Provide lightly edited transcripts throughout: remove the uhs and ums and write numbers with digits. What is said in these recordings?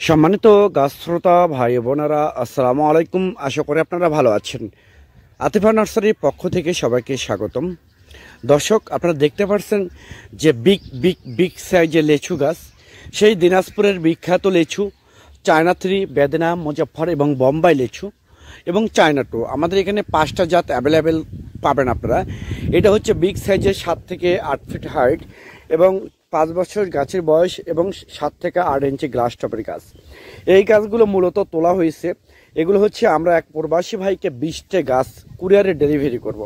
সম্মানিত গাছ শ্রোতা ভাই বোনেরা, আসসালামু আলাইকুম। আশা করি আপনারা ভালো আছেন। আতিফা নার্সারির পক্ষ থেকে সবাইকে স্বাগতম। দর্শক, আপনারা দেখতে পাচ্ছেন যে বিগ সাইজের লেচু গাছ, সেই দিনাজপুরের বিখ্যাত লেচু চায়না 3, বেদেনা, মুজাফফর এবং বোম্বাই লেচু এবং চায়না 2 আমাদের এখানে 5টা জাত অ্যাভেলেবেল পাবেন আপনারা। এটা হচ্ছে বিগ সাইজের 7 থেকে 8 ফিট হাইট এবং 5 বছর গাছের বয়স এবং 7 থেকে 8 ইঞ্চি গ্লাস টপের গাছ। এই গাছগুলো মূলত তোলা হয়েছে। এগুলো হচ্ছে আমরা এক প্রবাসী ভাইকে 20টা গাছ কুরিয়ারে ডেলিভারি করব।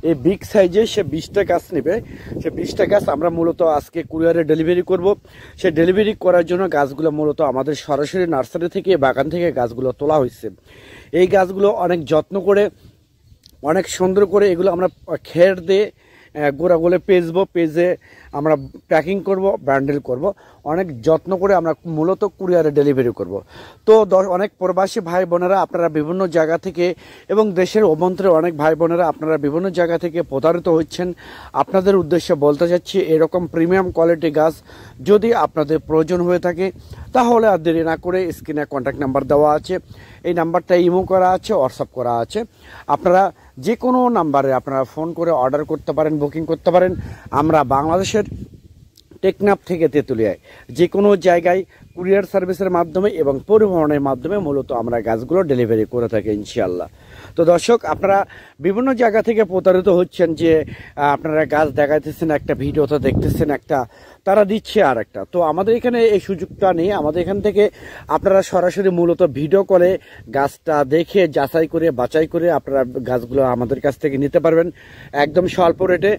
এই বিগ সাইজে সে 20টা গাছ নেবে। সে 20টা গাছ আমরা মূলত আজকে কুরিয়ারে ডেলিভারি করব। সে ডেলিভারি করার জন্য গাছগুলো মূলত আমাদের সরাসরি নার্সারি থেকে, বাগান থেকে গাছগুলো তোলা হয়েছে। এই গাছগুলো অনেক যত্ন করে, অনেক সুন্দর করে এগুলো আমরা খের দিয়ে গোড়াগুলো পেজে আমরা প্যাকিং করব, ব্যান্ডেল করব, অনেক যত্ন করে আমরা মূলত কুরিয়ারে ডেলিভারি করব। তো অনেক প্রবাসী ভাই বোনেরা আপনারা বিভিন্ন জায়গা থেকে এবং দেশের অভ্যন্তরে অনেক ভাই বোনেরা আপনারা বিভিন্ন জায়গা থেকে প্রতারিত হচ্ছেন। আপনাদের উদ্দেশ্যে বলতে চাচ্ছি, এরকম প্রিমিয়াম কোয়ালিটি গাছ যদি আপনাদের প্রয়োজন হয়ে থাকে তাহলে আর দেরি না করে স্ক্রিনে কন্ট্যাক্ট নাম্বার দেওয়া আছে। এই নাম্বারটা ইমো করা আছে, হোয়াটসঅ্যাপ করা আছে। আপনারা যে কোনো নাম্বারে আপনারা ফোন করে অর্ডার করতে পারেন, বুকিং করতে পারেন। আমরা বাংলাদেশের টেকনাফ থেকে তেঁতুলিয়ায় যে কোনো জায়গায় কুরিয়ার সার্ভিসের মাধ্যমে এবং পরিবহনের মাধ্যমে মূলত আমরা গাছগুলো ডেলিভারি করে থাকি ইনশাআল্লাহ। তো দর্শক, আপনারা বিভিন্ন জায়গা থেকে প্রতারিত হচ্ছেন যে আপনারা গাছ দেখাইতেছেন একটা, ভিডিওতে দেখতেছেন একটা, তারা দিচ্ছে আর একটা। তো আমাদের এখানে এই সুযোগটা নেই। আমাদের এখান থেকে আপনারা সরাসরি মূলত ভিডিও করে গাছটা দেখে যাচাই করে বাছাই করে আপনারা গাছগুলো আমাদের কাছ থেকে নিতে পারবেন একদম স্বল্প রেটে,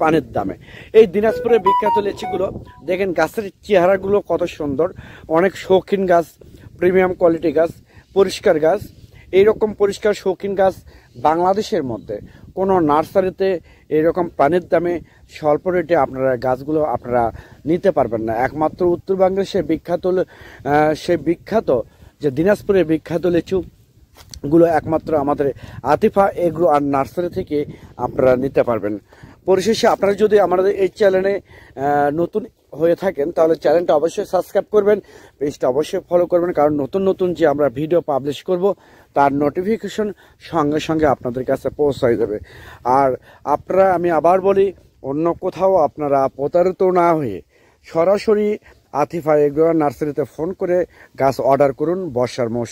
পানির দামে। এই দিনাজপুরের বিখ্যাত লিচিগুলো দেখেন, গাছের চেহারাগুলো কত সুন্দর, অনেক শৌখিন গাছ, প্রিমিয়াম কোয়ালিটি গাছ, পরিষ্কার গাছ। এইরকম পরিষ্কার শৌখিন গাছ বাংলাদেশের মধ্যে কোনো নার্সারিতে এইরকম পানির দামে স্বল্প রেটে আপনারা গাছগুলো আপনারা নিতে পারবেন না। একমাত্র উত্তরবঙ্গের সে বিখ্যাত যে দিনাজপুরের বিখ্যাত লিচুগুলো একমাত্র আমাদের আতিফা এগ্রো আর নার্সারি থেকে আপনারা নিতে পারবেন। পরিশেষে আপনারা যদি আমাদের এই চ্যানেলে নতুন হয়ে থাকেন তাহলে চ্যানেলটা অবশ্যই সাবস্ক্রাইব করবেন, পেজটা অবশ্যই ফলো করবেন, কারণ নতুন নতুন যে আমরা ভিডিও পাবলিশ করব তার নোটিফিকেশন সঙ্গে সঙ্গে আপনাদের কাছে পৌঁছায় যাবে। আর আপনারা, আমি আবার বলি, অন্য কোথাও আপনারা প্রতারিত না হয়ে সরাসরি আতিফা এগ্রো নার্সারিতে ফোন করে গাছ অর্ডার করুন। বর্ষার মৌসুম